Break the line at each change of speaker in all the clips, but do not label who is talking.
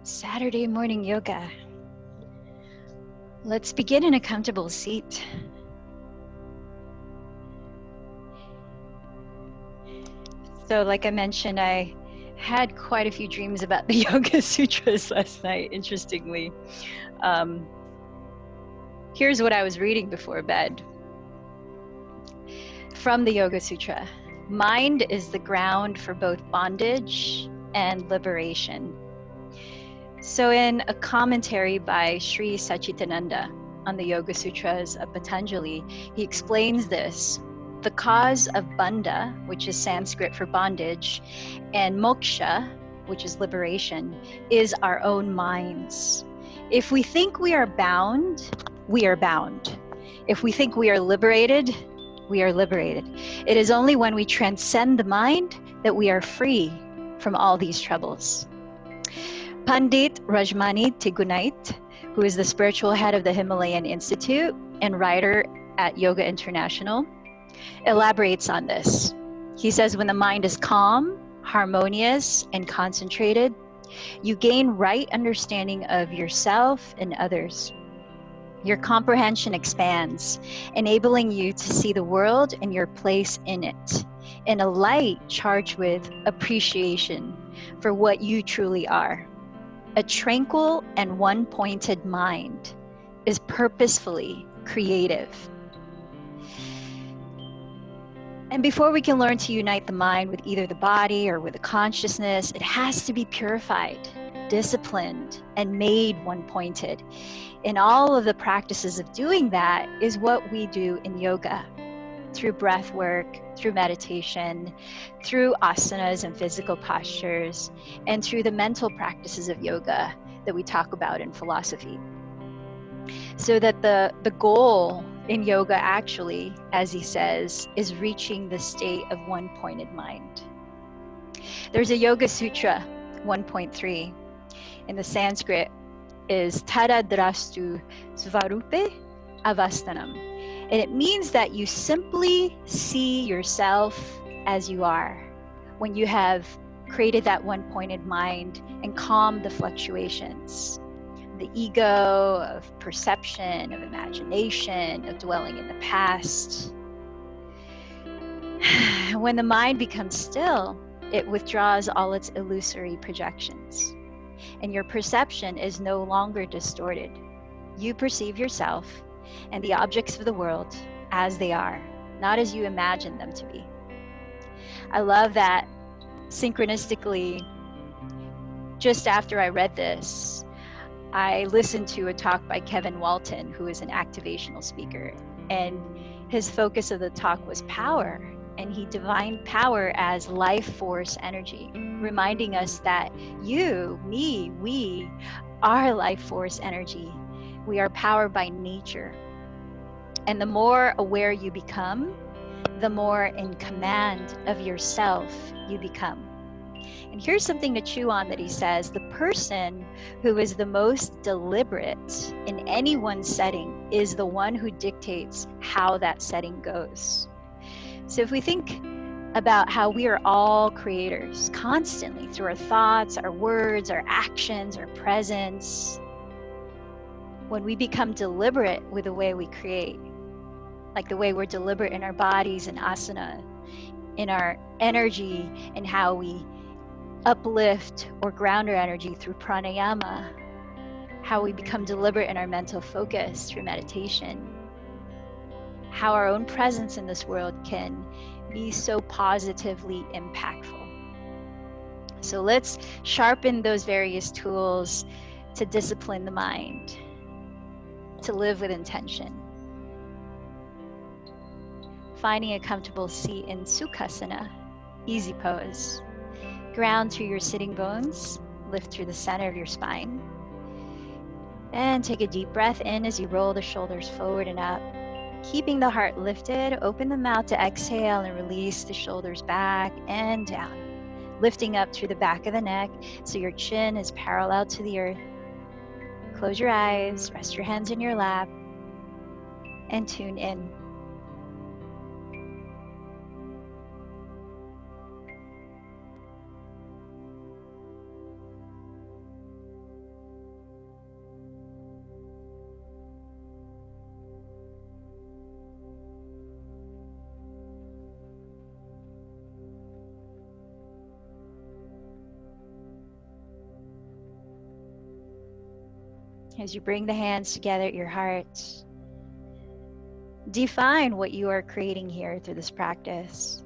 Saturday morning yoga. Let's begin in a comfortable seat. So like I mentioned, I had quite a few dreams about the Yoga Sutras last night, interestingly. Here's what I was reading before bed. From the Yoga Sutra, mind is the ground for both bondage and liberation. So in a commentary by Sri Sachidananda on the Yoga Sutras of Patanjali, he explains this. The cause of bandha, which is Sanskrit for bondage, and moksha, which is liberation, is our own minds. If we think we are bound, we are bound. If we think we are liberated, we are liberated. It is only when we transcend the mind that we are free from all these troubles. Pandit Rajmani Tigunait, who is the spiritual head of the Himalayan Institute and writer at Yoga International, elaborates on this. He says, when the mind is calm, harmonious, and concentrated, you gain right understanding of yourself and others. Your comprehension expands, enabling you to see the world and your place in it, in a light charged with appreciation for what you truly are. A tranquil and one-pointed mind is purposefully creative. And before we can learn to unite the mind with either the body or with the consciousness, it has to be purified, disciplined, and made one-pointed. And all of the practices of doing that is what we do in yoga, through breath work, through meditation, through asanas and physical postures, and through the mental practices of yoga that we talk about in philosophy. So that the goal in yoga actually, as he says, is reaching the state of one-pointed mind. There's a Yoga Sutra 1.3 in the Sanskrit is Tadadrastu Svarupe Avastanam. And it means that you simply see yourself as you are when you have created that one-pointed mind and calmed the fluctuations. The ego, of perception, of imagination, of dwelling in the past. When the mind becomes still, it withdraws all its illusory projections. And your perception is no longer distorted. You perceive yourself and the objects of the world as they are, not as you imagine them to be. I love that synchronistically, just after I read this, I listened to a talk by Kevin Walton, who is an activational speaker, and his focus of the talk was power, and he defined power as life force energy, reminding us that you, me, we are life force energy. We are powered by nature. And the more aware you become, the more in command of yourself you become. And here's something to chew on that he says, the person who is the most deliberate in any one setting is the one who dictates how that setting goes. So if we think about how we are all creators constantly through our thoughts, our words, our actions, our presence, when we become deliberate with the way we create, like the way we're deliberate in our bodies and asana, in our energy and how we uplift or ground our energy through pranayama, how we become deliberate in our mental focus through meditation, how our own presence in this world can be so positively impactful. So let's sharpen those various tools to discipline the mind, to live with intention. Finding a comfortable seat in Sukhasana, easy pose. Ground through your sitting bones, lift through the center of your spine. And take a deep breath in as you roll the shoulders forward and up. Keeping the heart lifted, open the mouth to exhale and release the shoulders back and down. Lifting up through the back of the neck so your chin is parallel to the earth. Close your eyes, rest your hands in your lap, and tune in. As you bring the hands together at your heart, define what you are creating here through this practice,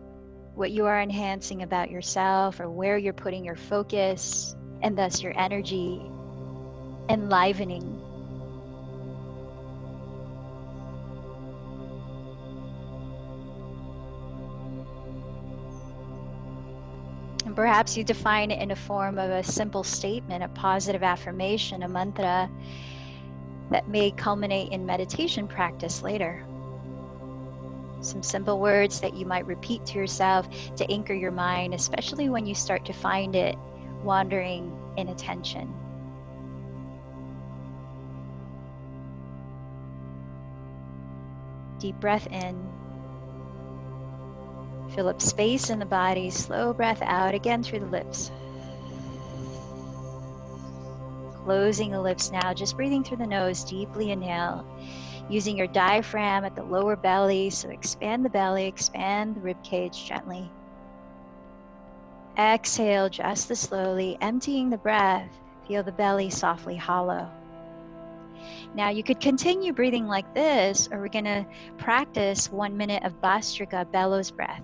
what you are enhancing about yourself, or where you're putting your focus and thus your energy, enlivening. And perhaps you define it in a form of a simple statement, a positive affirmation, a mantra that may culminate in meditation practice later. Some simple words that you might repeat to yourself to anchor your mind, especially when you start to find it wandering in attention. Deep breath in. Fill up space in the body. Slow breath out again through the lips. Closing the lips now, just breathing through the nose. Deeply inhale, using your diaphragm at the lower belly. So expand the belly, expand the rib cage gently. Exhale just as slowly, emptying the breath. Feel the belly softly hollow. Now you could continue breathing like this, or we're going to practice 1 minute of Bhastrika, bellows breath.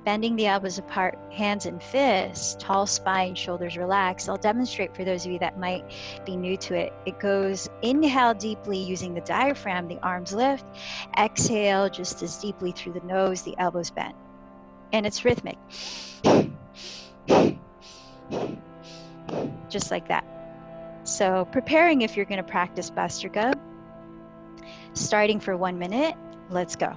Bending the elbows apart, hands and fists, tall spine, shoulders relaxed. I'll demonstrate for those of you that might be new to it. It goes inhale deeply using the diaphragm, the arms lift. Exhale just as deeply through the nose, the elbows bent. And it's rhythmic. Just like that. So preparing if you're going to practice Bhastrika. Starting for 1 minute. Let's go.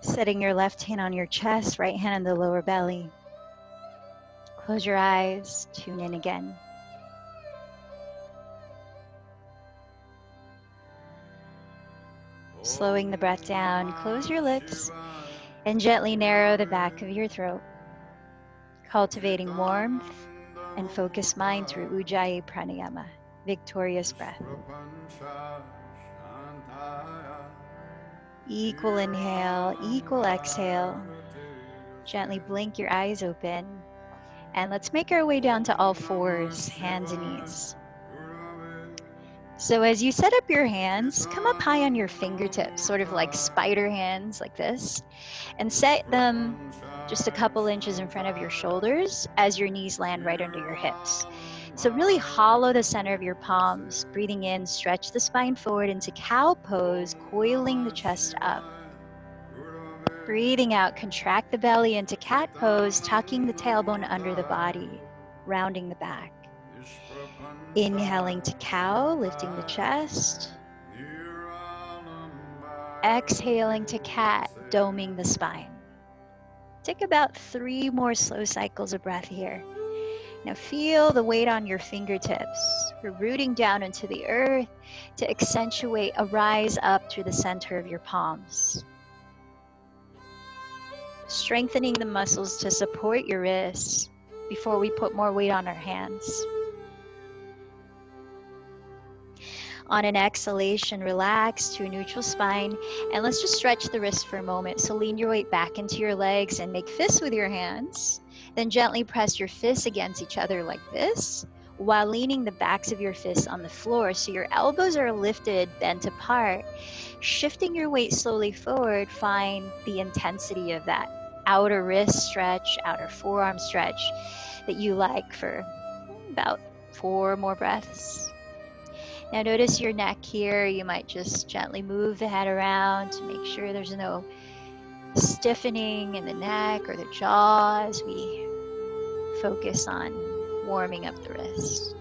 Setting your left hand on your chest, right hand on the lower belly. Close your eyes, tune in again. Slowing the breath down, close your lips and gently narrow the back of your throat. Cultivating warmth and focused mind through Ujjayi Pranayama, victorious breath. Equal inhale, equal exhale. Gently blink your eyes open. And let's make our way down to all fours, hands and knees. So as you set up your hands, come up high on your fingertips, sort of like spider hands like this, and set them just a couple inches in front of your shoulders as your knees land right under your hips. So really hollow the center of your palms. Breathing in, stretch the spine forward into cow pose, coiling the chest up. Breathing out, contract the belly into cat pose, tucking the tailbone under the body, rounding the back. Inhaling to cow, lifting the chest. Exhaling to cat, doming the spine. Take about 3 more slow cycles of breath here. Now feel the weight on your fingertips. You're rooting down into the earth to accentuate a rise up through the center of your palms. Strengthening the muscles to support your wrists before we put more weight on our hands. On an exhalation, relax to a neutral spine, and let's just stretch the wrists for a moment. So lean your weight back into your legs and make fists with your hands. Then gently press your fists against each other like this, while leaning the backs of your fists on the floor so your elbows are lifted, bent apart. Shifting your weight slowly forward, find the intensity of that outer wrist stretch, outer forearm stretch that you like for about 4 more breaths. Now notice your neck here. You might just gently move the head around to make sure there's no stiffening in the neck or the jaw as we focus on warming up the wrist.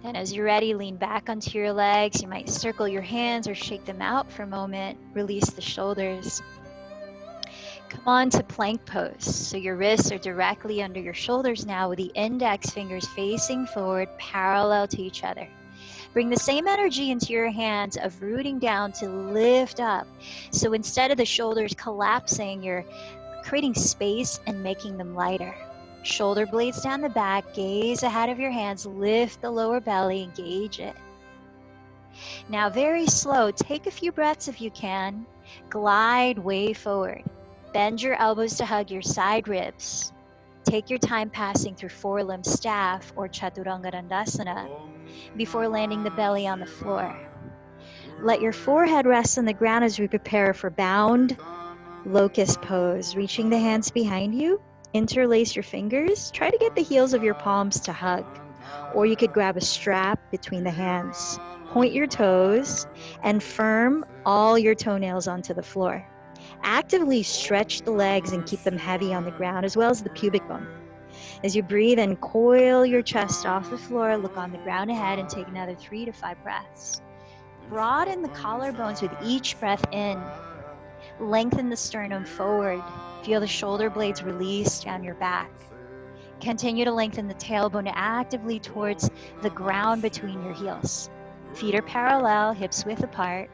Then as you're ready, lean back onto your legs. You might circle your hands or shake them out for a moment. Release the shoulders. Come on to plank pose. So your wrists are directly under your shoulders now with the index fingers facing forward, parallel to each other. Bring the same energy into your hands of rooting down to lift up. So instead of the shoulders collapsing, you're creating space and making them lighter. Shoulder blades down the back, gaze ahead of your hands, lift the lower belly, engage it. Now very slow, take a few breaths if you can. Glide way forward. Bend your elbows to hug your side ribs. Take your time passing through four-limb staff or Chaturanga Dandasana before landing the belly on the floor. Let your forehead rest on the ground as we prepare for bound locust pose. Reaching the hands behind you, interlace your fingers. Try to get the heels of your palms to hug, or you could grab a strap between the hands. Point your toes and firm all your toenails onto the floor. Actively stretch the legs and keep them heavy on the ground, as well as the pubic bone. As you breathe and coil your chest off the floor, look on the ground ahead and take another 3 to 5 breaths. Broaden the collarbones with each breath in. Lengthen the sternum forward. Feel the shoulder blades release down your back. Continue to lengthen the tailbone actively towards the ground between your heels. Feet are parallel, hips width apart.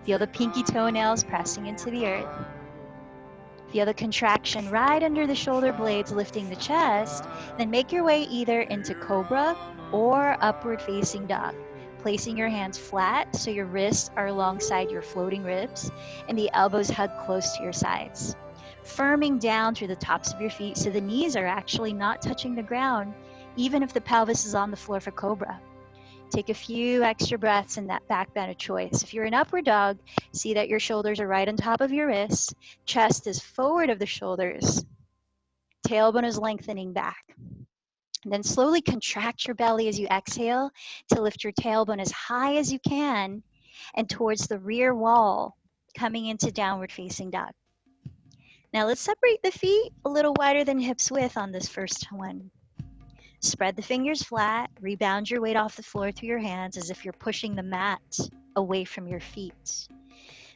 Feel the pinky toenails pressing into the earth. Feel the contraction right under the shoulder blades lifting the chest. Then make your way either into cobra or upward facing dog. Placing your hands flat so your wrists are alongside your floating ribs and the elbows hug close to your sides. Firming down through the tops of your feet so the knees are actually not touching the ground, even if the pelvis is on the floor for cobra. Take a few extra breaths in that back bend of choice. If you're in upward dog, see that your shoulders are right on top of your wrists. Chest is forward of the shoulders. Tailbone is lengthening back. And then slowly contract your belly as you exhale to lift your tailbone as high as you can and towards the rear wall, coming into downward facing dog. Now let's separate the feet a little wider than hips width on this first one. Spread the fingers flat, rebound your weight off the floor through your hands as if you're pushing the mat away from your feet.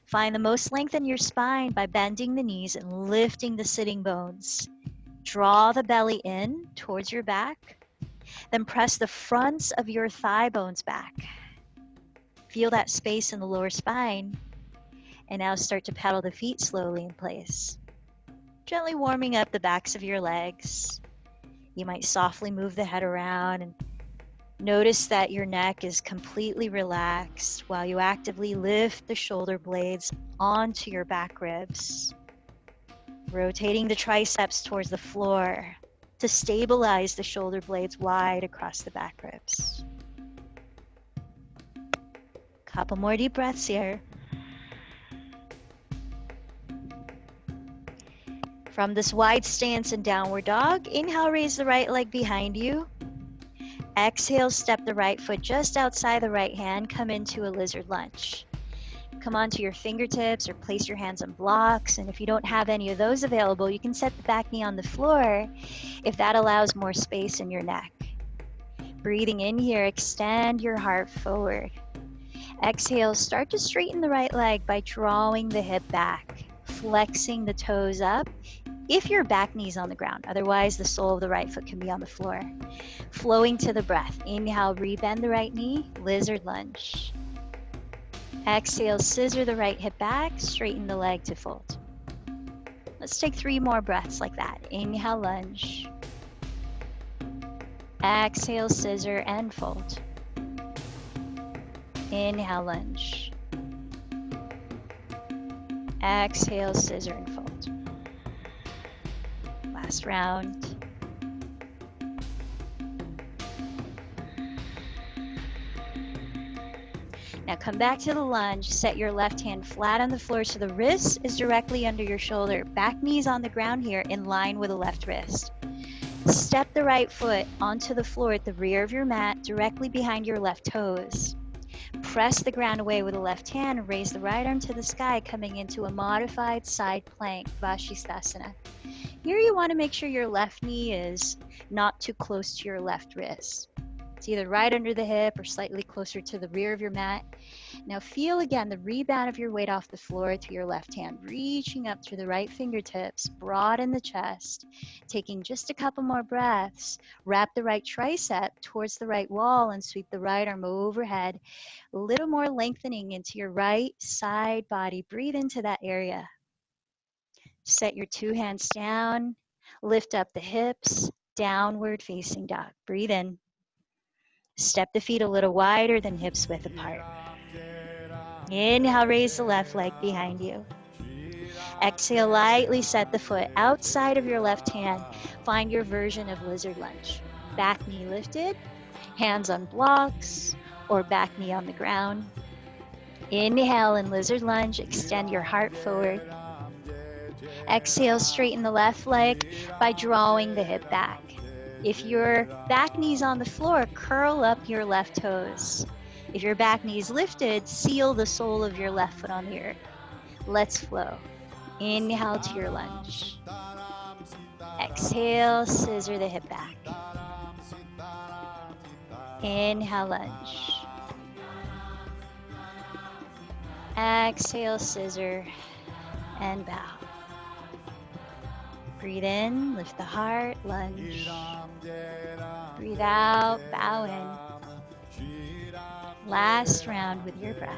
Find the most length in your spine by bending the knees and lifting the sitting bones. Draw the belly in towards your back, then press the fronts of your thigh bones back. Feel that space in the lower spine, and now start to pedal the feet slowly in place. Gently warming up the backs of your legs. You might softly move the head around and notice that your neck is completely relaxed while you actively lift the shoulder blades onto your back ribs. Rotating the triceps towards the floor to stabilize the shoulder blades wide across the back ribs. Couple more deep breaths here. From this wide stance in downward dog, inhale, raise the right leg behind you. Exhale, step the right foot just outside the right hand, come into a lizard lunge. Come onto your fingertips or place your hands on blocks, and if you don't have any of those available, you can set the back knee on the floor if that allows more space in your neck. Breathing in here, extend your heart forward. Exhale, start to straighten the right leg by drawing the hip back, flexing the toes up if your back knee's on the ground. Otherwise, the sole of the right foot can be on the floor. Flowing to the breath. Inhale, rebend the right knee, lizard lunge. Exhale, scissor the right hip back, straighten the leg to fold. Let's take 3 more breaths like that. Inhale, lunge. Exhale, scissor and fold. Inhale, lunge. Exhale, scissor and fold. Last round. Now come back to the lunge. Set your left hand flat on the floor so the wrist is directly under your shoulder. Back knees on the ground here in line with the left wrist. Step the right foot onto the floor at the rear of your mat, directly behind your left toes. Press the ground away with the left hand and raise the right arm to the sky, coming into a modified side plank, Vashisthasana. Here you want to make sure your left knee is not too close to your left wrist. It's either right under the hip or slightly closer to the rear of your mat. Now feel again the rebound of your weight off the floor to your left hand, reaching up through the right fingertips, broaden the chest, taking just a couple more breaths. Wrap the right tricep towards the right wall and sweep the right arm overhead. A little more lengthening into your right side body. Breathe into that area. Set your two hands down, lift up the hips, downward facing dog. Breathe in. Step the feet a little wider than hips width apart. Inhale, raise the left leg behind you. Exhale, lightly set the foot outside of your left hand. Find your version of lizard lunge. Back knee lifted, hands on blocks, or back knee on the ground. Inhale in lizard lunge, extend your heart forward. Exhale, straighten the left leg by drawing the hip back. If your back knee's on the floor, curl up your left toes. If your back knee's lifted, seal the sole of your left foot on the earth. Let's flow. Inhale to your lunge. Exhale, scissor the hip back. Inhale, lunge. Exhale, scissor, and bow. Breathe in, lift the heart, lunge. Breathe out, bow in. Last round with your breath.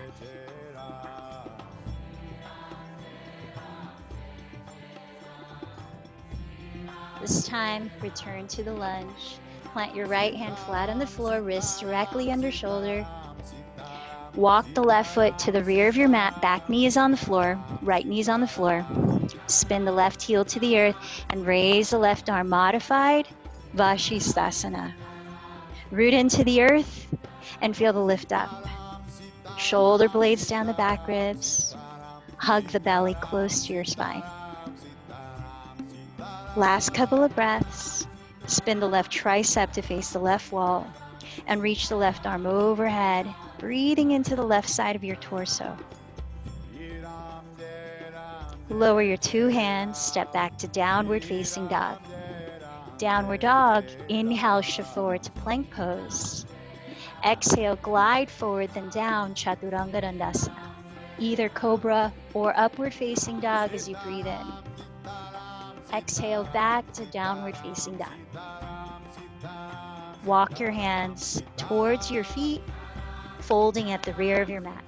This time, return to the lunge. Plant your right hand flat on the floor, wrists directly under shoulder. Walk the left foot to the rear of your mat. Back knee is on the floor, right knee is on the floor. Spin the left heel to the earth and raise the left arm, modified Vashisthasana. Root into the earth and feel the lift up. Shoulder blades down the back ribs. Hug the belly close to your spine. Last couple of breaths. Spin the left tricep to face the left wall and reach the left arm overhead, breathing into the left side of your torso. Lower your two hands, step back to downward facing dog. Downward dog, inhale, shift forward to plank pose. Exhale, glide forward then down, Chaturanga Dandasana. Either cobra or upward facing dog as you breathe in. Exhale, back to downward facing dog. Walk your hands towards your feet, folding at the rear of your mat.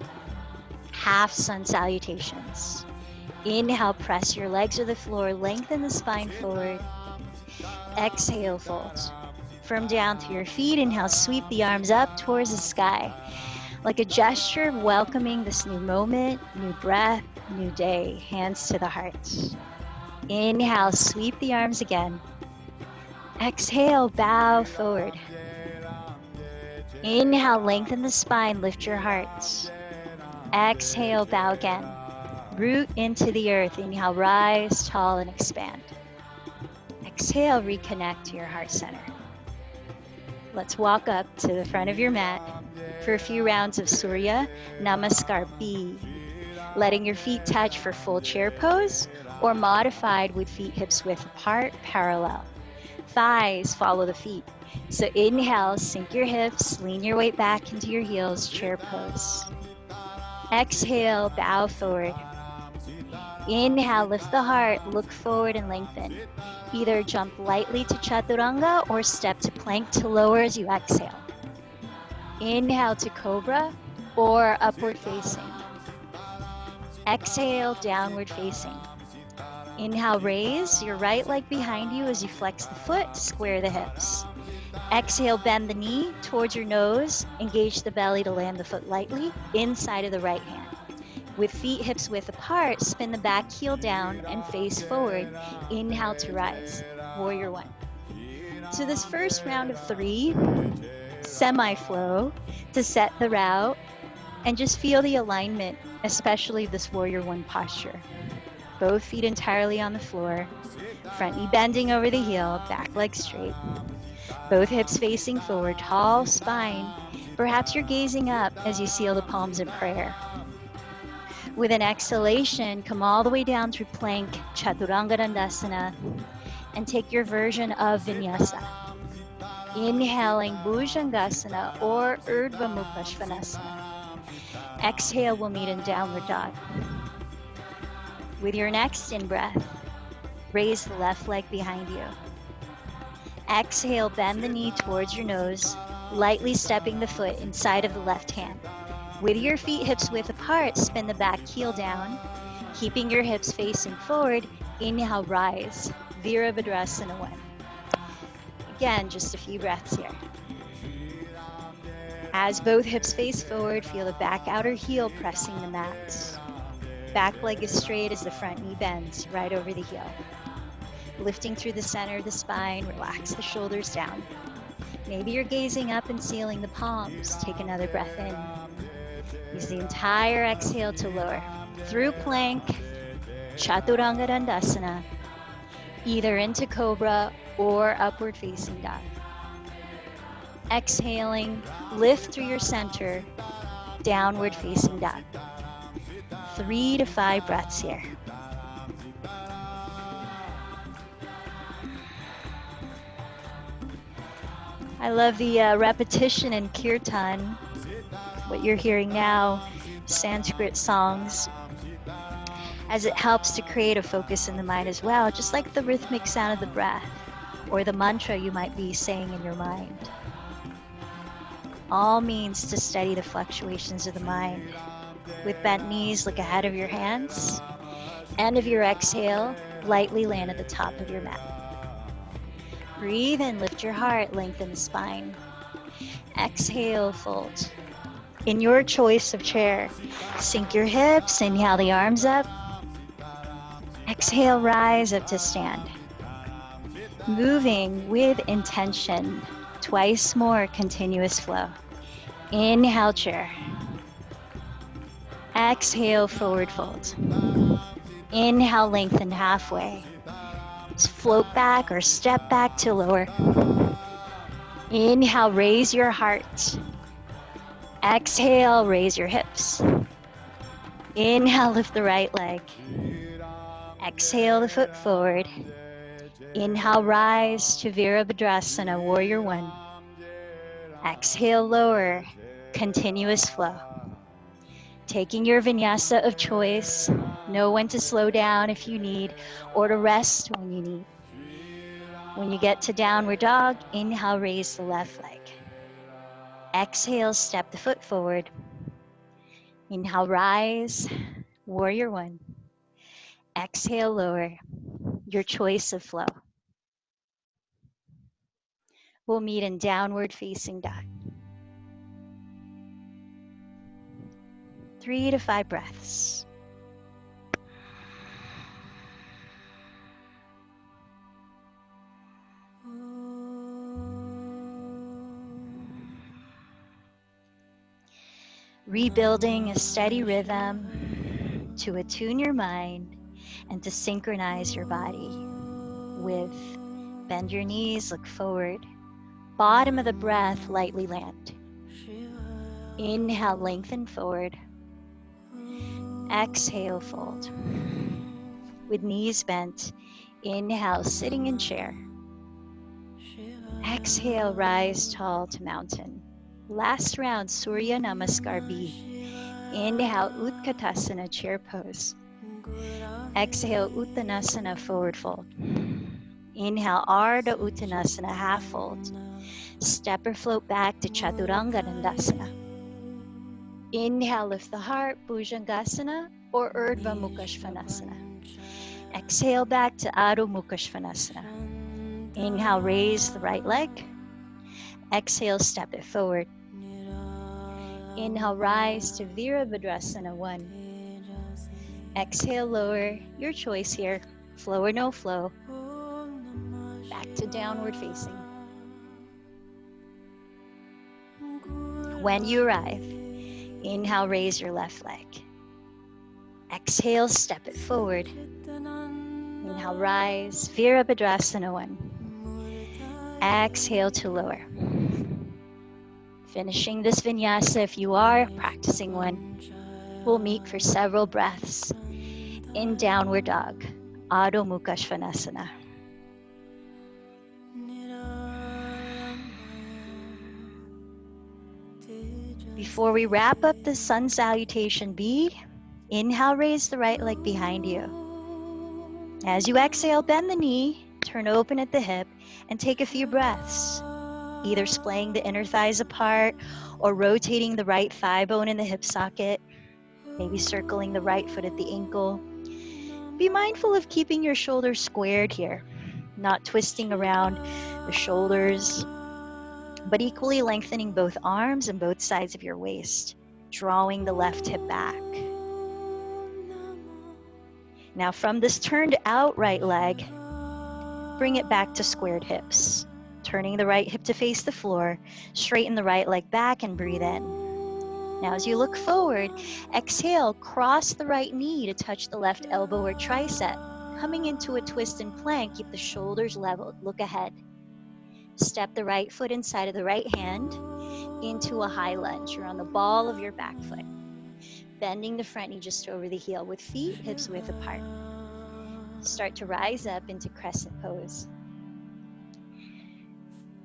Half sun salutations. Inhale, press your legs to the floor, lengthen the spine forward. Exhale, fold. From down to your feet, inhale, sweep the arms up towards the sky. Like a gesture of welcoming this new moment, new breath, new day. Hands to the heart. Inhale, sweep the arms again. Exhale, bow forward. Inhale, lengthen the spine, lift your heart. Exhale, bow again. Root into the earth. Inhale, rise tall and expand. Exhale, reconnect to your heart center. Let's walk up to the front of your mat for a few rounds of Surya Namaskar B. Letting your feet touch for full chair pose or modified with feet hips width apart, parallel. Thighs follow the feet. So inhale, sink your hips, lean your weight back into your heels, chair pose. Exhale, bow forward. Inhale, lift the heart, look forward and lengthen. Either jump lightly to Chaturanga or step to plank to lower as you exhale. Inhale to cobra or upward facing. Exhale, downward facing. Inhale, raise your right leg behind you as you flex the foot, square the hips. Exhale, bend the knee towards your nose, engage the belly to land the foot lightly inside of the right hand. With feet hips width apart, spin the back heel down and face forward. Inhale to rise, warrior one. So this first round of 3, semi-flow to set the route And just feel the alignment, especially this warrior one posture. Both feet entirely on the floor, front knee bending over the heel, back leg straight. Both hips facing forward, tall spine. Perhaps you're gazing up as you seal the palms in prayer. With an exhalation, come all the way down through plank, Chaturanga Dandasana, and take your version of Vinyasa. Inhaling Bhujangasana or Urdhva Mukha Svanasana. Exhale, we'll meet in downward dog. With your next in-breath, raise the left leg behind you. Exhale, bend the knee towards your nose, lightly stepping the foot inside of the left hand. With your feet hips width apart, spin the back heel down, keeping your hips facing forward. Inhale, rise, Virabhadrasana 1. Again, just a few breaths here. As both hips face forward, feel the back outer heel pressing the mat. Back leg is straight as the front knee bends right over the heel. Lifting through the center of the spine, relax the shoulders down. Maybe you're gazing up and sealing the palms. Take another breath in. Use the entire exhale to lower. Through plank, Chaturanga Dandasana, either into Cobra or upward facing dog. Exhaling, lift through your center, downward facing dog. 3 to 5 breaths here. I love the repetition in kirtan. What you're hearing now, Sanskrit songs, as it helps to create a focus in the mind as well, just like the rhythmic sound of the breath or the mantra you might be saying in your mind. All means to steady the fluctuations of the mind. With bent knees, look ahead of your hands. End of your exhale, lightly land at the top of your mat. Breathe in, lift your heart, lengthen the spine. Exhale, fold. In your choice of chair, sink your hips, inhale the arms up. Exhale, rise up to stand. Moving with intention, twice more continuous flow. Inhale, chair. Exhale, forward fold. Inhale, lengthen halfway. Just float back or step back to lower. Inhale, raise your heart. Exhale, raise your hips. Inhale, lift the right leg. Exhale the foot forward. Inhale, rise to Virabhadrasana, Warrior One. Exhale, lower, continuous flow. Taking your vinyasa of choice. Know when to slow down if you need, or to rest when you need. When you get to downward dog, inhale, raise the left leg. Exhale, step the foot forward. Inhale, rise, Warrior One. Exhale, lower, your choice of flow. We'll meet in downward facing dog. 3 to 5 breaths. Rebuilding a steady rhythm to attune your mind and to synchronize your body with bend your knees, look forward. Bottom of the breath, lightly land. Inhale, lengthen forward. Exhale, fold. With knees bent, inhale, sitting in chair. Exhale, rise tall to mountain. Last round, Surya Namaskar B. Inhale, Utkatasana, chair pose. Exhale, Uttanasana, forward fold. Inhale, Ardha Uttanasana, half fold. Step or float back to Chaturanga Dandasana. Inhale, lift the heart, Bhujangasana or Urdhva Mukha Svanasana. Exhale back to Adho Mukha Svanasana. Inhale, raise the right leg. Exhale, step it forward. Inhale, rise to Virabhadrasana 1. Exhale, lower, your choice here. Flow or no flow. Back to downward facing. When you arrive, Inhale, raise your left leg. Exhale, step it forward. Inhale, rise, Virabhadrasana 1. Exhale to lower. Finishing this vinyasa, if you are practicing one, we'll meet for several breaths in downward dog, Adho Mukha Svanasana. Before we wrap up the sun salutation B, inhale, raise the right leg behind you. As you exhale, bend the knee, turn open at the hip, and take a few breaths, either splaying the inner thighs apart or rotating the right thigh bone in the hip socket, maybe circling the right foot at the ankle. Be mindful of keeping your shoulders squared here, not twisting around the shoulders, but equally lengthening both arms and both sides of your waist, drawing the left hip back. Now from this turned out right leg, bring it back to squared hips. Turning the right hip to face the floor, straighten the right leg back and breathe in. Now as you look forward, exhale, cross the right knee to touch the left elbow or tricep. Coming into a twist and plank, keep the shoulders leveled, look ahead. Step the right foot inside of the right hand into a high lunge. You're on the ball of your back foot. Bending the front knee just over the heel with feet hips width apart. Start to rise up into crescent pose.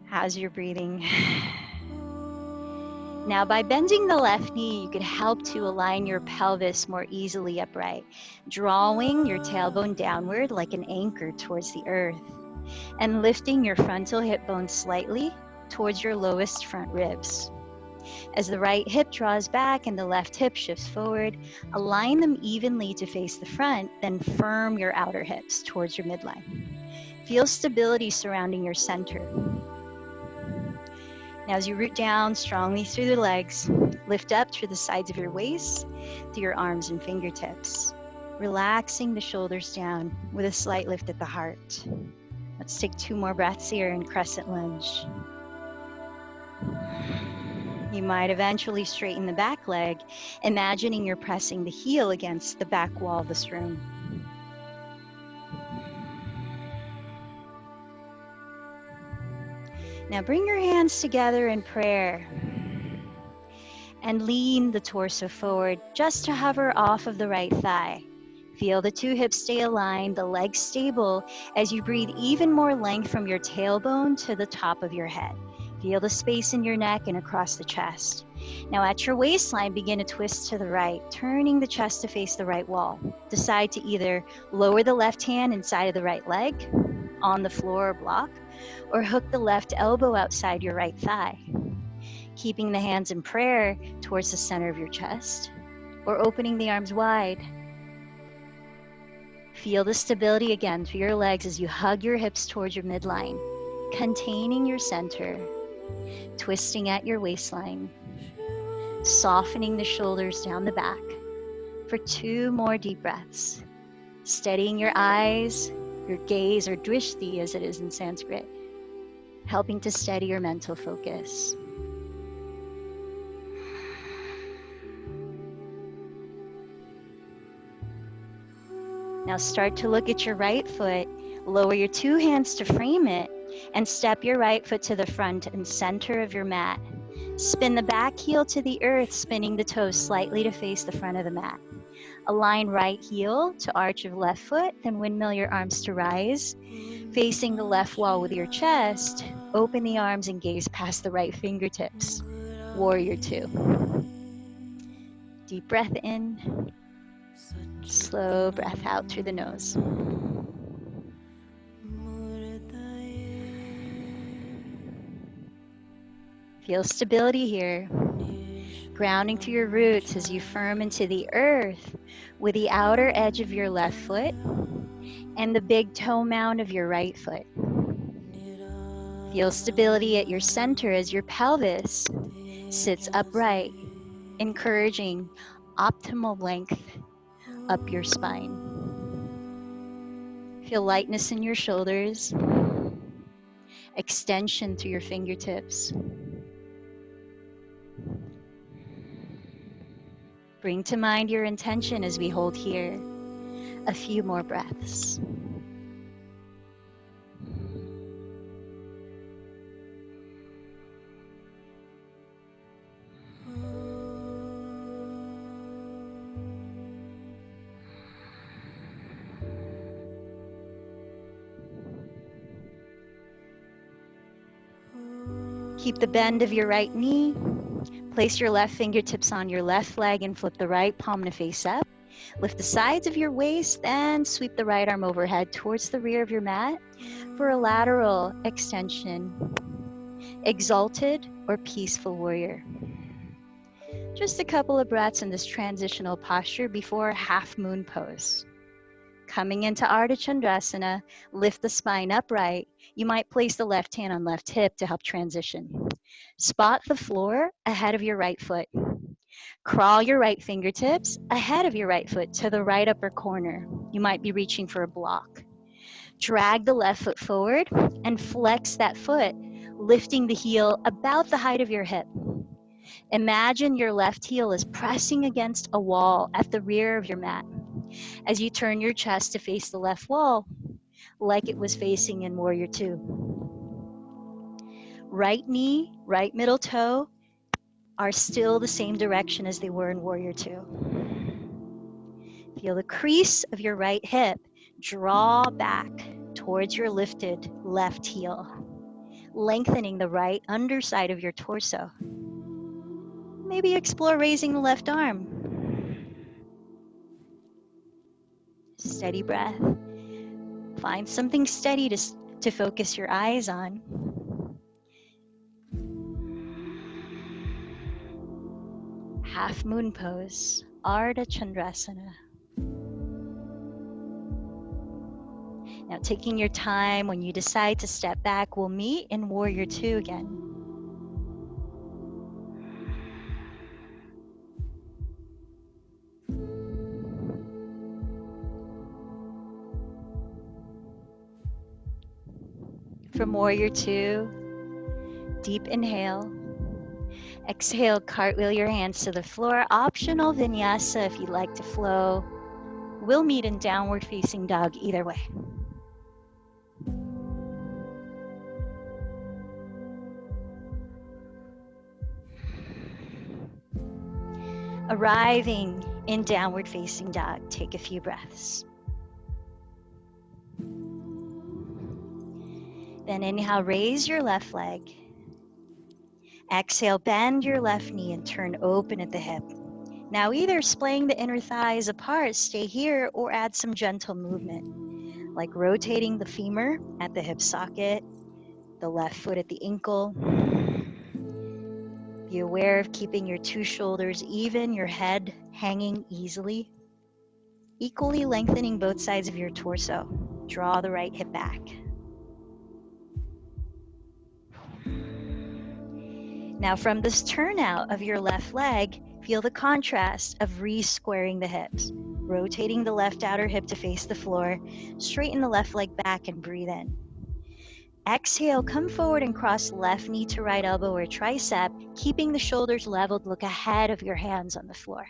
How's your breathing? Now by bending the left knee, you can help to align your pelvis more easily upright, drawing your tailbone downward like an anchor towards the earth, and lifting your frontal hip bone slightly towards your lowest front ribs. As the right hip draws back and the left hip shifts forward, align them evenly to face the front, then firm your outer hips towards your midline. Feel stability surrounding your center. Now as you root down strongly through the legs, lift up through the sides of your waist, through your arms and fingertips, relaxing the shoulders down with a slight lift at the heart. Let's take 2 more breaths here in crescent lunge. You might eventually straighten the back leg, imagining you're pressing the heel against the back wall of this room. Now bring your hands together in prayer and lean the torso forward just to hover off of the right thigh. Feel the 2 hips stay aligned, the legs stable as you breathe even more length from your tailbone to the top of your head. Feel the space in your neck and across the chest. Now at your waistline, begin to twist to the right, turning the chest to face the right wall. Decide to either lower the left hand inside of the right leg, on the floor or block, or hook the left elbow outside your right thigh. Keeping the hands in prayer towards the center of your chest, or opening the arms wide. Feel the stability again through your legs as you hug your hips towards your midline, containing your center, twisting at your waistline, softening the shoulders down the back for 2 more deep breaths, steadying your eyes, your gaze, or drishti as it is in Sanskrit, helping to steady your mental focus. Now start to look at your right foot, lower your 2 hands to frame it, and step your right foot to the front and center of your mat. Spin the back heel to the earth, spinning the toes slightly to face the front of the mat. Align right heel to arch of left foot, then windmill your arms to rise. Facing the left wall with your chest, open the arms and gaze past the right fingertips. Warrior 2. Deep breath in, slow breath out through the nose. Feel stability here, grounding through your roots as you firm into the earth with the outer edge of your left foot and the big toe mound of your right foot. Feel stability at your center as your pelvis sits upright, encouraging optimal length up your spine. Feel lightness in your shoulders, extension through your fingertips. Bring to mind your intention as we hold here a few more breaths. Keep the bend of your right knee. Place your left fingertips on your left leg and flip the right palm to face up. Lift the sides of your waist and sweep the right arm overhead towards the rear of your mat for a lateral extension. Exalted or peaceful warrior. Just a couple of breaths in this transitional posture before half moon pose. Coming into Ardha Chandrasana, lift the spine upright. You might place the left hand on left hip to help transition. Spot the floor ahead of your right foot. Crawl your right fingertips ahead of your right foot to the right upper corner. You might be reaching for a block. Drag the left foot forward and flex that foot, lifting the heel about the height of your hip. Imagine your left heel is pressing against a wall at the rear of your mat. As you turn your chest to face the left wall, like it was facing in Warrior Two. Right knee, right middle toe are still the same direction as they were in Warrior Two. Feel the crease of your right hip draw back towards your lifted left heel, lengthening the right underside of your torso. Maybe explore raising the left arm. Steady breath. Find something steady to focus your eyes on. Half moon pose, Ardha Chandrasana. Now taking your time, when you decide to step back, we'll meet in Warrior Two again. From Warrior Two, deep inhale. Exhale, cartwheel your hands to the floor. Optional vinyasa if you'd like to flow. We'll meet in downward facing dog either way. Arriving in downward facing dog, take a few breaths. Then inhale, raise your left leg. Exhale, bend your left knee and turn open at the hip. Now either splaying the inner thighs apart, stay here, or add some gentle movement, like rotating the femur at the hip socket, the left foot at the ankle. Be aware of keeping your two shoulders even, your head hanging easily. Equally lengthening both sides of your torso. Draw the right hip back. Now from this turnout of your left leg, feel the contrast of re-squaring the hips. Rotating the left outer hip to face the floor. Straighten the left leg back and breathe in. Exhale, come forward and cross left knee to right elbow or tricep, keeping the shoulders leveled. Look ahead of your hands on the floor.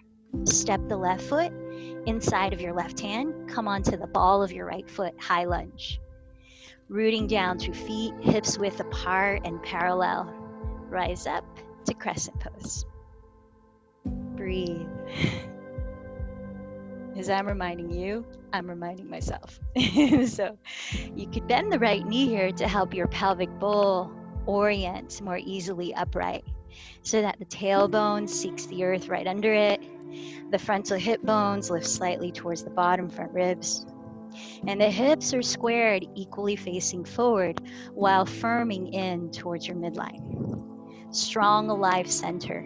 Step the left foot inside of your left hand. Come onto the ball of your right foot, high lunge. Rooting down through feet, hips width apart and parallel. Rise up to crescent pose. Breathe. As I'm reminding you, I'm reminding myself. So you could bend the right knee here to help your pelvic bowl orient more easily upright so that the tailbone seeks the earth right under it. The frontal hip bones lift slightly towards the bottom front ribs. And the hips are squared, equally facing forward while firming in towards your midline. Strong, alive center.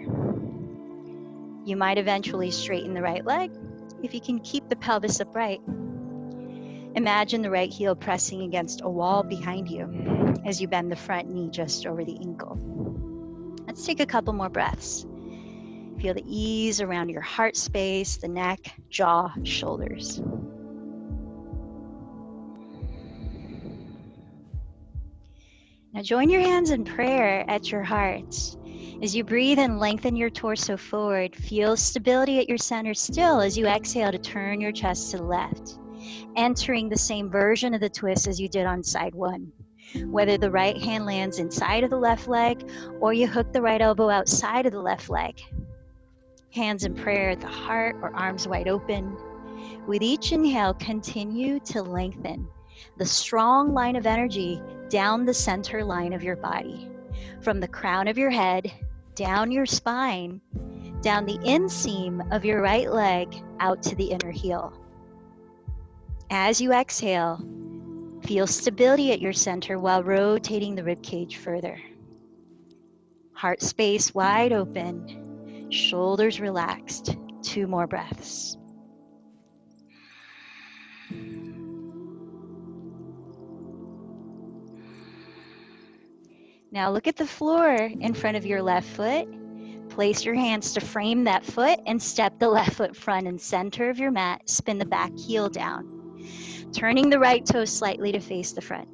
You might eventually straighten the right leg if you can keep the pelvis upright. Imagine the right heel pressing against a wall behind you as you bend the front knee just over the ankle. Let's take a couple more breaths. Feel the ease around your heart space, the neck, jaw, shoulders. Now join your hands in prayer at your heart As you breathe and lengthen your torso forward, feel stability at your center still as you exhale to turn your chest to the left, entering the same version of the twist as you did on side one. Whether the right hand lands inside of the left leg or you hook the right elbow outside of the left leg. Hands in prayer at the heart or arms wide open. With each inhale, continue to lengthen the strong line of energy down the center line of your body, from the crown of your head, down your spine, down the inseam of your right leg, out to the inner heel. As you exhale, feel stability at your center while rotating the ribcage further. Heart space wide open, shoulders relaxed. 2 more breaths. Now look at the floor in front of your left foot. Place your hands to frame that foot and step the left foot front and center of your mat. Spin the back heel down, turning the right toe slightly to face the front.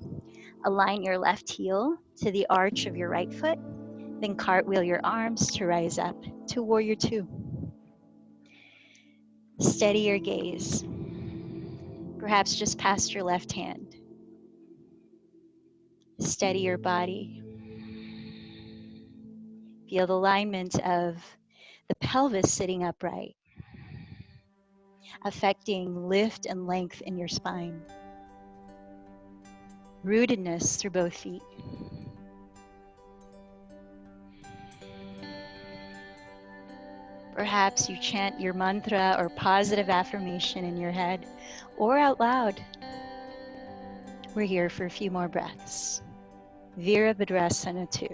Align your left heel to the arch of your right foot, then cartwheel your arms to rise up to Warrior Two. Steady your gaze, perhaps just past your left hand. Steady your body. Feel the alignment of the pelvis sitting upright, affecting lift and length in your spine. Rootedness through both feet. Perhaps you chant your mantra or positive affirmation in your head or out loud. We're here for a few more breaths. Virabhadrasana 2.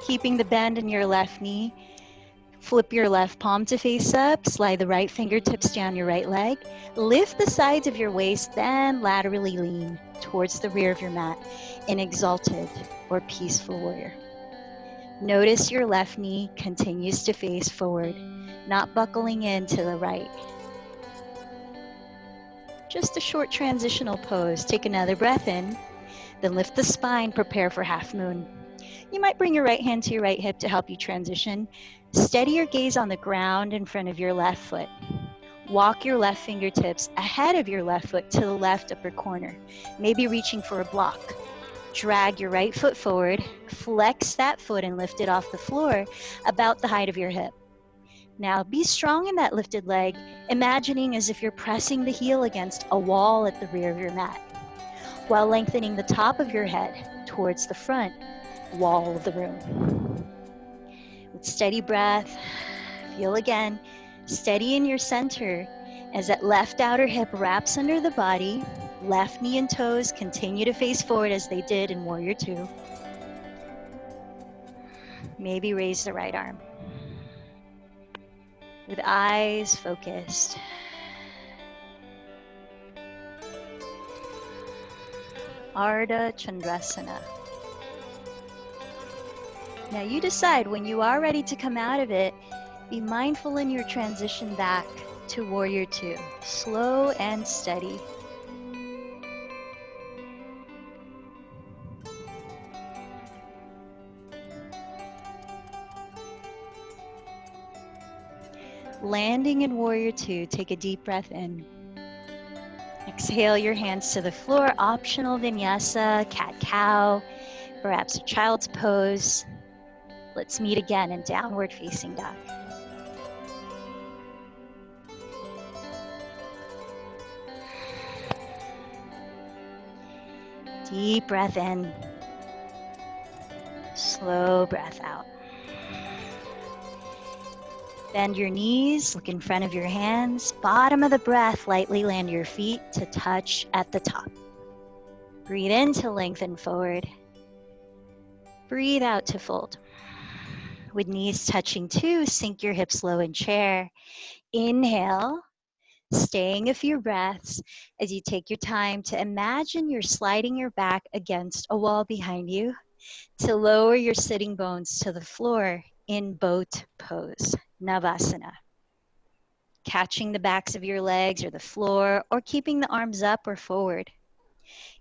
Keeping the bend in your left knee, flip your left palm to face up, slide the right fingertips down your right leg, lift the sides of your waist, then laterally lean towards the rear of your mat in exalted or peaceful warrior. Notice your left knee continues to face forward, not buckling in to the right. Just a short transitional pose. Take another breath in, then lift the spine, prepare for half moon. You might bring your right hand to your right hip to help you transition. Steady your gaze on the ground in front of your left foot. Walk your left fingertips ahead of your left foot to the left upper corner, maybe reaching for a block. Drag your right foot forward, flex that foot and lift it off the floor about the height of your hip. Now be strong in that lifted leg, imagining as if you're pressing the heel against a wall at the rear of your mat, while lengthening the top of your head towards the front wall of the room. With steady breath, feel again, steady in your center as that left outer hip wraps under the body, left knee and toes continue to face forward as they did in Warrior Two. Maybe raise the right arm. With eyes focused. Ardha Chandrasana. Now you decide when you are ready to come out of it, be mindful in your transition back to Warrior Two. Slow and steady. Landing in Warrior Two, take a deep breath in. Exhale your hands to the floor, optional vinyasa, cat-cow, perhaps a child's pose. Let's meet again in downward facing dog. Deep breath in. Slow breath out. Bend your knees, look in front of your hands. Bottom of the breath, lightly land your feet to touch at the top. Breathe in to lengthen forward. Breathe out to fold. With knees touching too, sink your hips low in chair. Inhale, staying a few breaths as you take your time to imagine you're sliding your back against a wall behind you to lower your sitting bones to the floor in boat pose, Navasana. Catching the backs of your legs or the floor, or keeping the arms up or forward.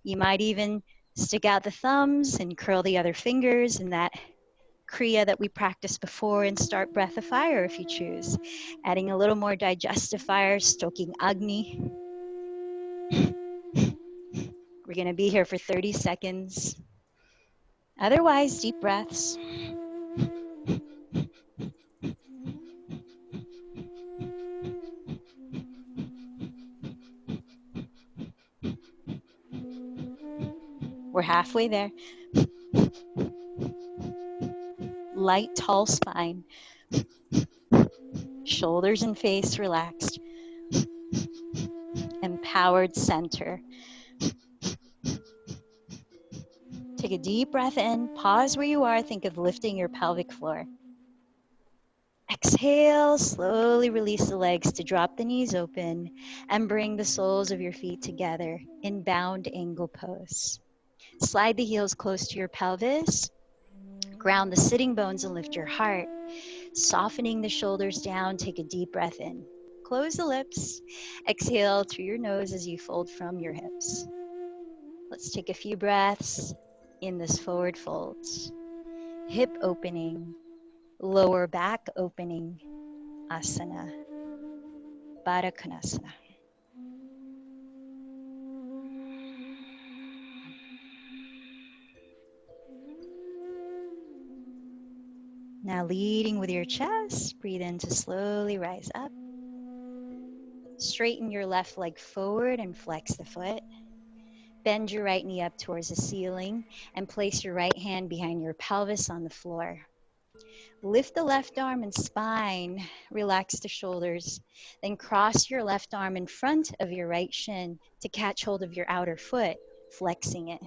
You might even stick out the thumbs and curl the other fingers in that Kriya that we practiced before, and start breath of fire if you choose. Adding a little more digestive fire, stoking Agni. We're going to be here for 30 seconds. Otherwise, deep breaths. We're halfway there. Light, tall spine. Shoulders and face relaxed. Empowered center. Take a deep breath in. Pause where you are. Think of lifting your pelvic floor. Exhale, slowly release the legs to drop the knees open and bring the soles of your feet together in bound angle pose. Slide the heels close to your pelvis. Ground the sitting bones and lift your heart. Softening the shoulders down, take a deep breath in. Close the lips. Exhale through your nose as you fold from your hips. Let's take a few breaths in this forward fold. Hip opening, lower back opening, asana, Baddha Konasana. Now leading with your chest, breathe in to slowly rise up. Straighten your left leg forward and flex the foot. Bend your right knee up towards the ceiling and place your right hand behind your pelvis on the floor. Lift the left arm and spine, relax the shoulders, then cross your left arm in front of your right shin to catch hold of your outer foot, flexing it.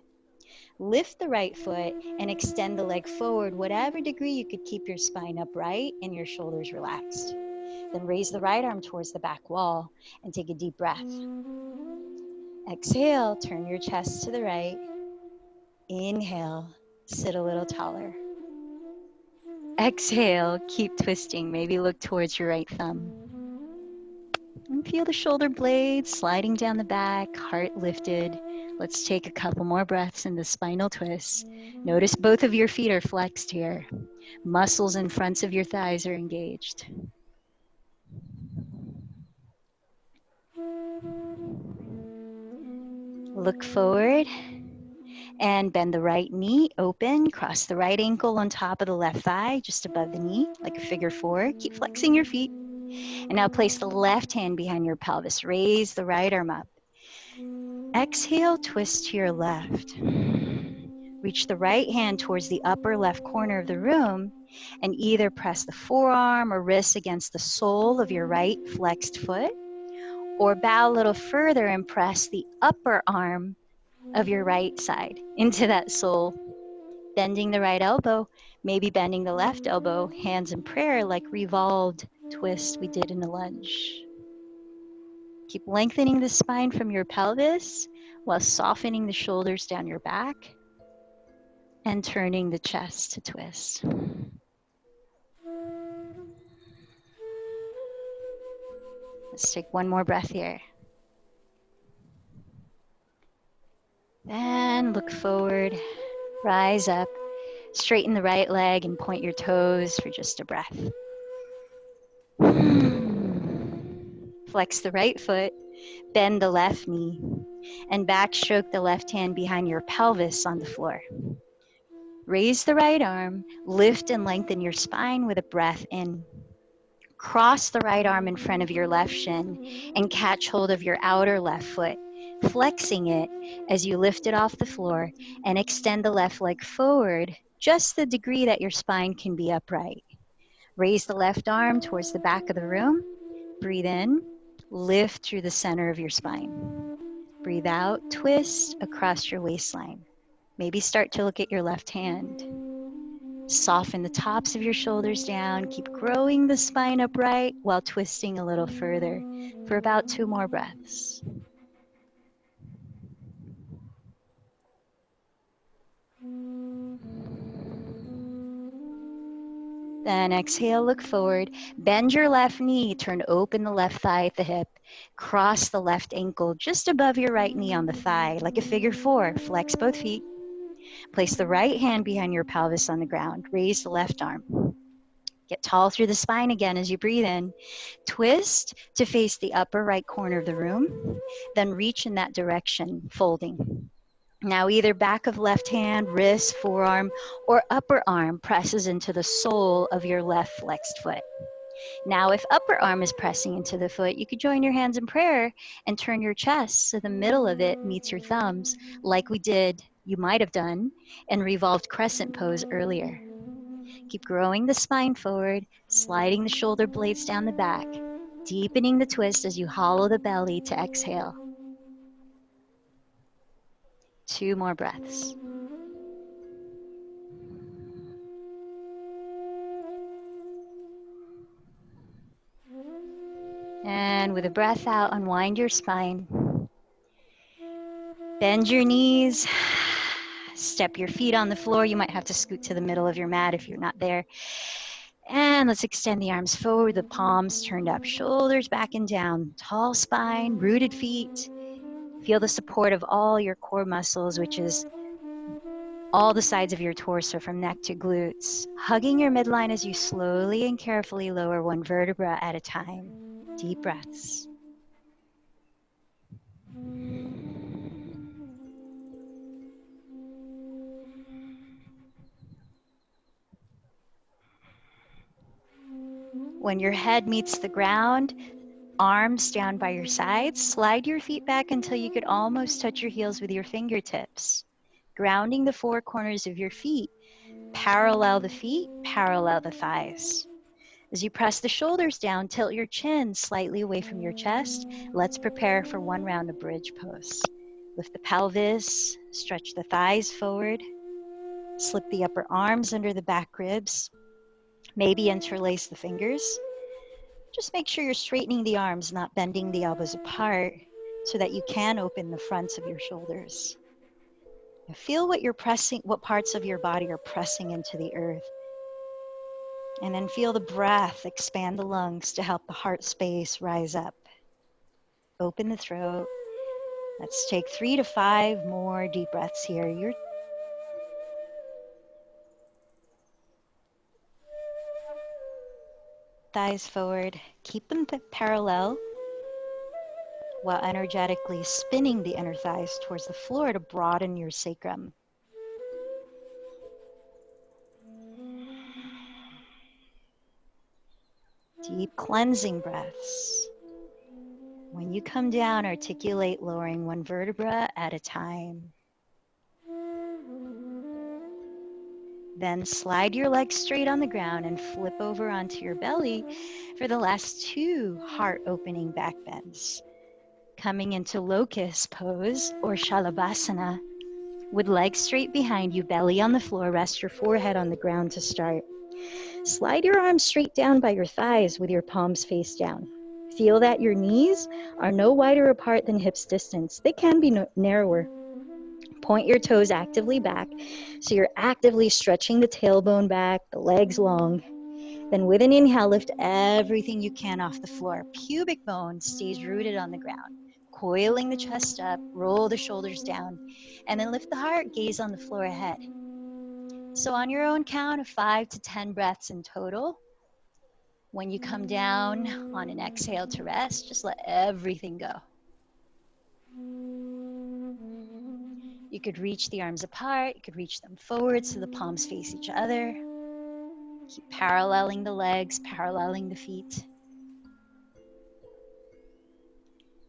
Lift the right foot and extend the leg forward, whatever degree you could keep your spine upright and your shoulders relaxed. Then raise the right arm towards the back wall and take a deep breath. Exhale, turn your chest to the right. Inhale, sit a little taller. Exhale, keep twisting. Maybe look towards your right thumb. And feel the shoulder blades sliding down the back, heart lifted. Let's take a couple more breaths in the spinal twist. Notice both of your feet are flexed here. Muscles in front of your thighs are engaged. Look forward and bend the right knee open. Cross the right ankle on top of the left thigh, just above the knee, like a figure four. Keep flexing your feet. And now place the left hand behind your pelvis. Raise the right arm up. Exhale, twist to your left. Reach the right hand towards the upper left corner of the room and either press the forearm or wrist against the sole of your right flexed foot, or bow a little further and press the upper arm of your right side into that sole. Bending the right elbow, maybe bending the left elbow, hands in prayer like revolved twist we did in a lunge. Keep lengthening the spine from your pelvis while softening the shoulders down your back and turning the chest to twist. Let's take one more breath here. Then look forward, rise up, straighten the right leg and point your toes for just a breath. Flex the right foot, bend the left knee, and backstroke the left hand behind your pelvis on the floor. Raise the right arm, lift and lengthen your spine with a breath in. Cross the right arm in front of your left shin and catch hold of your outer left foot, flexing it as you lift it off the floor and extend the left leg forward, just the degree that your spine can be upright. Raise the left arm towards the back of the room. Breathe in, lift through the center of your spine. Breathe out, twist across your waistline. Maybe start to look at your left hand. Soften the tops of your shoulders down. Keep growing the spine upright while twisting a little further for about 2 more breaths. Then exhale, look forward. Bend your left knee, turn open the left thigh at the hip. Cross the left ankle just above your right knee on the thigh, like a figure four. Flex both feet. Place the right hand behind your pelvis on the ground. Raise the left arm. Get tall through the spine again as you breathe in. Twist to face the upper right corner of the room. Then reach in that direction, folding. Now either back of left hand, wrist, forearm, or upper arm presses into the sole of your left flexed foot. Now if upper arm is pressing into the foot, you could join your hands in prayer and turn your chest so the middle of it meets your thumbs, like you might have done, in revolved crescent pose earlier. Keep growing the spine forward, sliding the shoulder blades down the back, deepening the twist as you hollow the belly to exhale. 2 more breaths. And with a breath out, unwind your spine. Bend your knees. Step your feet on the floor. You might have to scoot to the middle of your mat if you're not there. And let's extend the arms forward, the palms turned up, shoulders back and down. Tall spine, rooted feet. Feel the support of all your core muscles, which is all the sides of your torso from neck to glutes. Hugging your midline as you slowly and carefully lower 1 vertebra at a time. Deep breaths. When your head meets the ground, arms down by your sides, slide your feet back until you could almost touch your heels with your fingertips. Grounding the 4 corners of your feet, parallel the feet, parallel the thighs. As you press the shoulders down, tilt your chin slightly away from your chest. Let's prepare for 1 round of bridge pose. Lift the pelvis, stretch the thighs forward, slip the upper arms under the back ribs, maybe interlace the fingers. Just make sure you're straightening the arms, not bending the elbows apart, so that you can open the fronts of your shoulders. Now feel what parts of your body are pressing into the earth. And then feel the breath expand the lungs to help the heart space rise up. Open the throat. Let's take 3 to 5 more deep breaths here. Your thighs forward. Keep them parallel while energetically spinning the inner thighs towards the floor to broaden your sacrum. Deep cleansing breaths. When you come down, articulate lowering 1 vertebra at a time. Then slide your legs straight on the ground and flip over onto your belly for the last 2 heart opening back bends. Coming into locust pose or shalabhasana with legs straight behind you, belly on the floor, rest your forehead on the ground to start. Slide your arms straight down by your thighs with your palms face down. Feel that your knees are no wider apart than hips distance. They can be narrower. Point your toes actively back, so you're actively stretching the tailbone back, the legs long. Then with an inhale, lift everything you can off the floor. Pubic bone stays rooted on the ground. Coiling the chest up, roll the shoulders down, and then lift the heart, gaze on the floor ahead. So on your own count of 5 to 10 breaths in total, when you come down on an exhale to rest, just let everything go. You could reach the arms apart, you could reach them forward so the palms face each other. Keep paralleling the legs, paralleling the feet.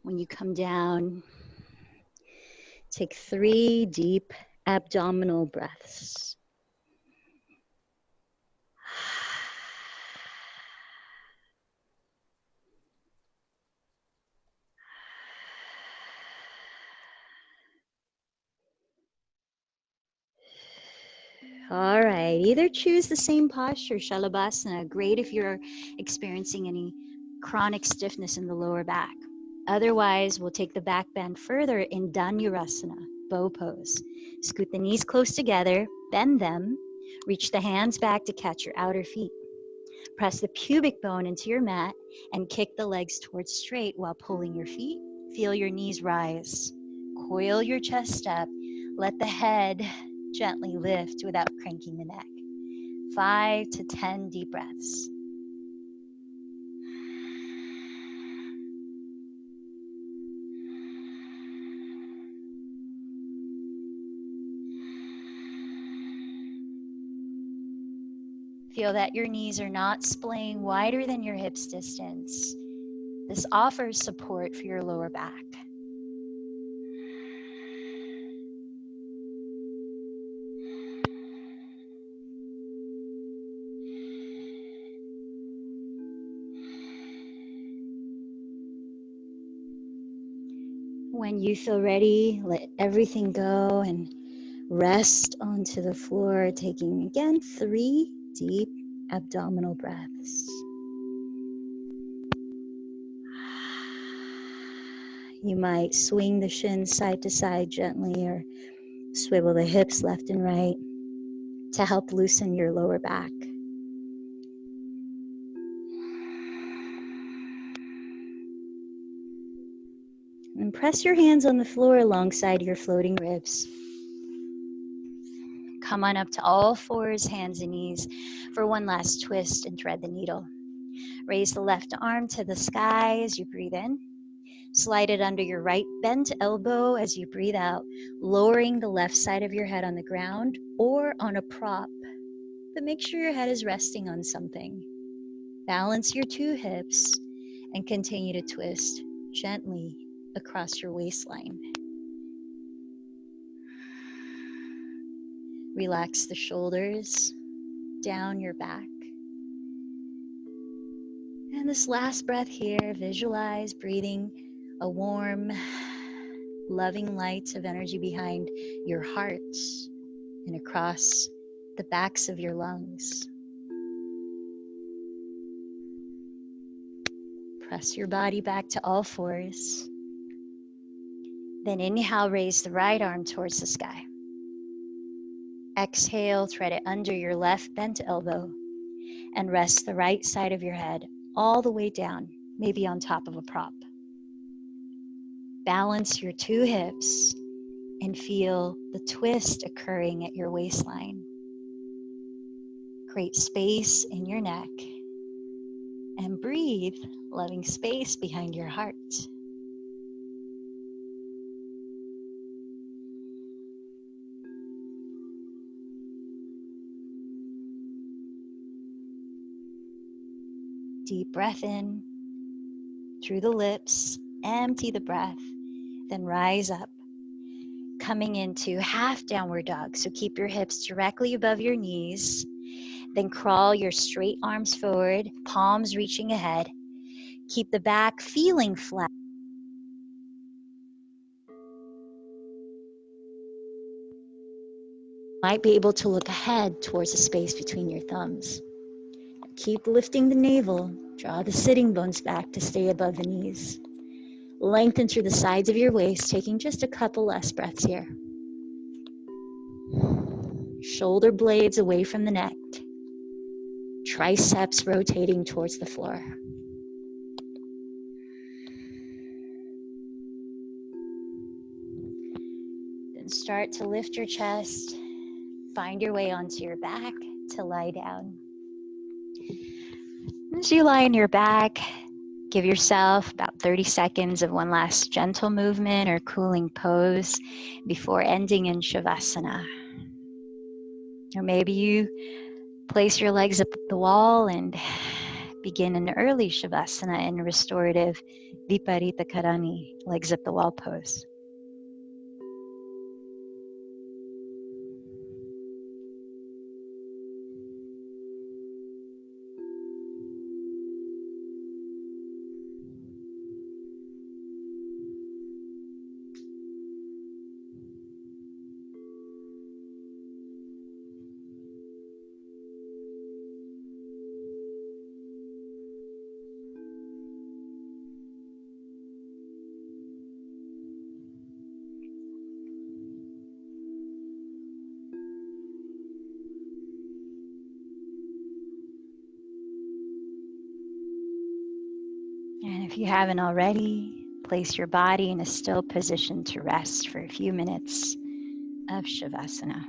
When you come down, take 3 deep abdominal breaths. All right, either choose the same posture, Shalabhasana. Great if you're experiencing any chronic stiffness in the lower back. Otherwise, we'll take the back bend further in Dhanurasana, bow pose. Scoot the knees close together, bend them, reach the hands back to catch your outer feet. Press the pubic bone into your mat and kick the legs towards straight while pulling your feet. Feel your knees rise. Coil your chest up. Let the head gently lift without cranking the neck. 5 to 10 deep breaths. Feel that your knees are not splaying wider than your hips distance. This offers support for your lower back. When you feel ready, let everything go and rest onto the floor, taking again 3 deep abdominal breaths. You might swing the shins side to side gently or swivel the hips left and right to help loosen your lower back. And press your hands on the floor alongside your floating ribs. Come on up to all fours, hands and knees, for one last twist and thread the needle. Raise the left arm to the sky as you breathe in. Slide it under your right bent elbow as you breathe out, lowering the left side of your head on the ground or on a prop. But make sure your head is resting on something. Balance your 2 hips and continue to twist gently across your waistline. Relax the shoulders down your back. And this last breath here, visualize breathing a warm, loving light of energy behind your heart and across the backs of your lungs. Press your body back to all fours. Then inhale, raise the right arm towards the sky. Exhale, thread it under your left bent elbow and rest the right side of your head all the way down, maybe on top of a prop. Balance your 2 hips and feel the twist occurring at your waistline. Create space in your neck and breathe, letting space behind your heart. Deep breath in through the lips, empty the breath, then rise up, coming into half downward dog. So keep your hips directly above your knees, then crawl your straight arms forward, palms reaching ahead. Keep the back feeling flat. Might be able to look ahead towards the space between your thumbs. Keep lifting the navel, draw the sitting bones back to stay above the knees. Lengthen through the sides of your waist, taking just a couple less breaths here. Shoulder blades away from the neck. Triceps rotating towards the floor. Then start to lift your chest. Find your way onto your back to lie down. As you lie on your back, give yourself about 30 seconds of one last gentle movement or cooling pose before ending in Shavasana. Or maybe you place your legs up the wall and begin an early Shavasana in restorative Viparita Karani, legs up the wall pose. If you haven't already, place your body in a still position to rest for a few minutes of Shavasana.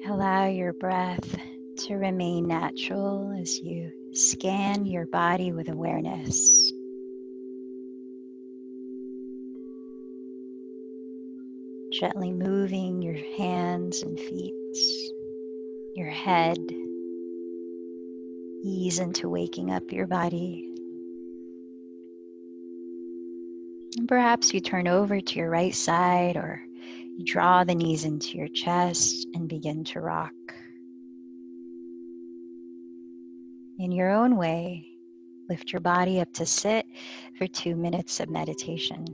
Allow your breath to remain natural as you scan your body with awareness. Gently moving your hands and feet, your head. Ease into waking up your body. And perhaps you turn over to your right side, or you draw the knees into your chest and begin to rock. In your own way, lift your body up to sit for 2 minutes of meditation.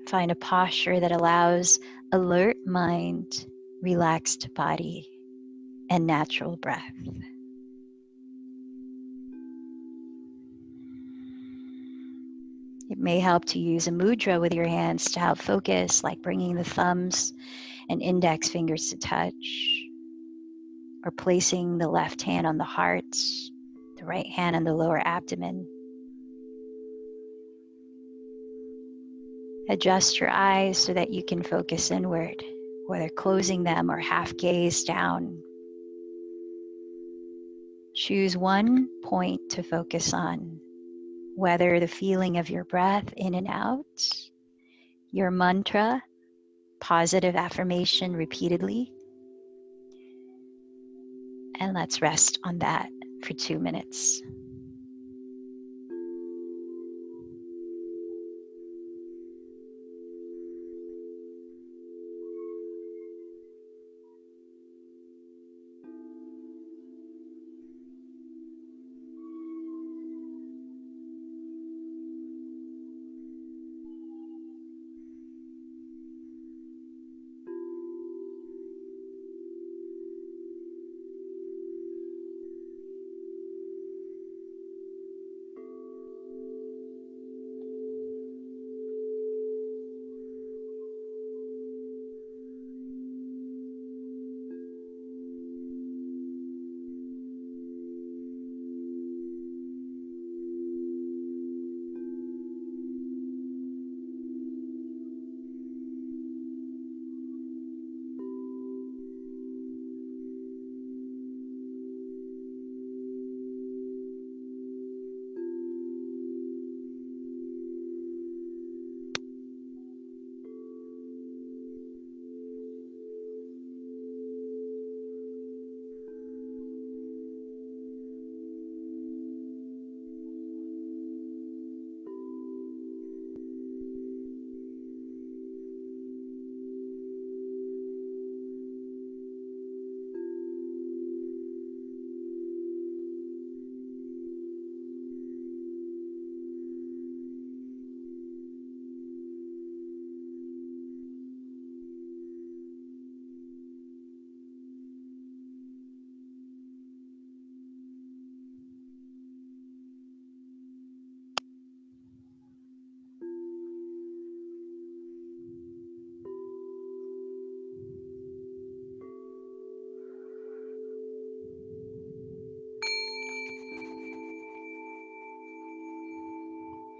Find a posture that allows alert mind, relaxed body, and natural breath. It may help to use a mudra with your hands to help focus, like bringing the thumbs and index fingers to touch, or placing the left hand on the heart, the right hand on the lower abdomen. Adjust your eyes so that you can focus inward, whether closing them or half gaze down. Choose one point to focus on, whether the feeling of your breath in and out, your mantra, positive affirmation repeatedly, and let's rest on that for 2 minutes.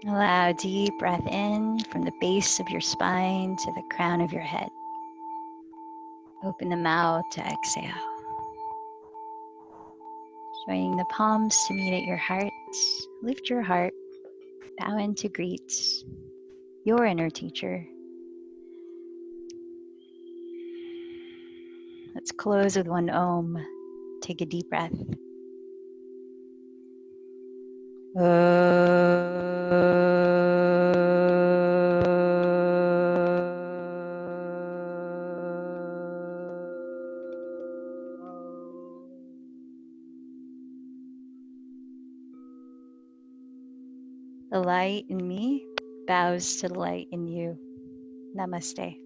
Allow a deep breath in from the base of your spine to the crown of your head. Open the mouth to exhale. Joining the palms to meet at your heart. Lift your heart. Bow in to greet your inner teacher. Let's close with one Om. Take a deep breath. The light in me bows to the light in you. Namaste.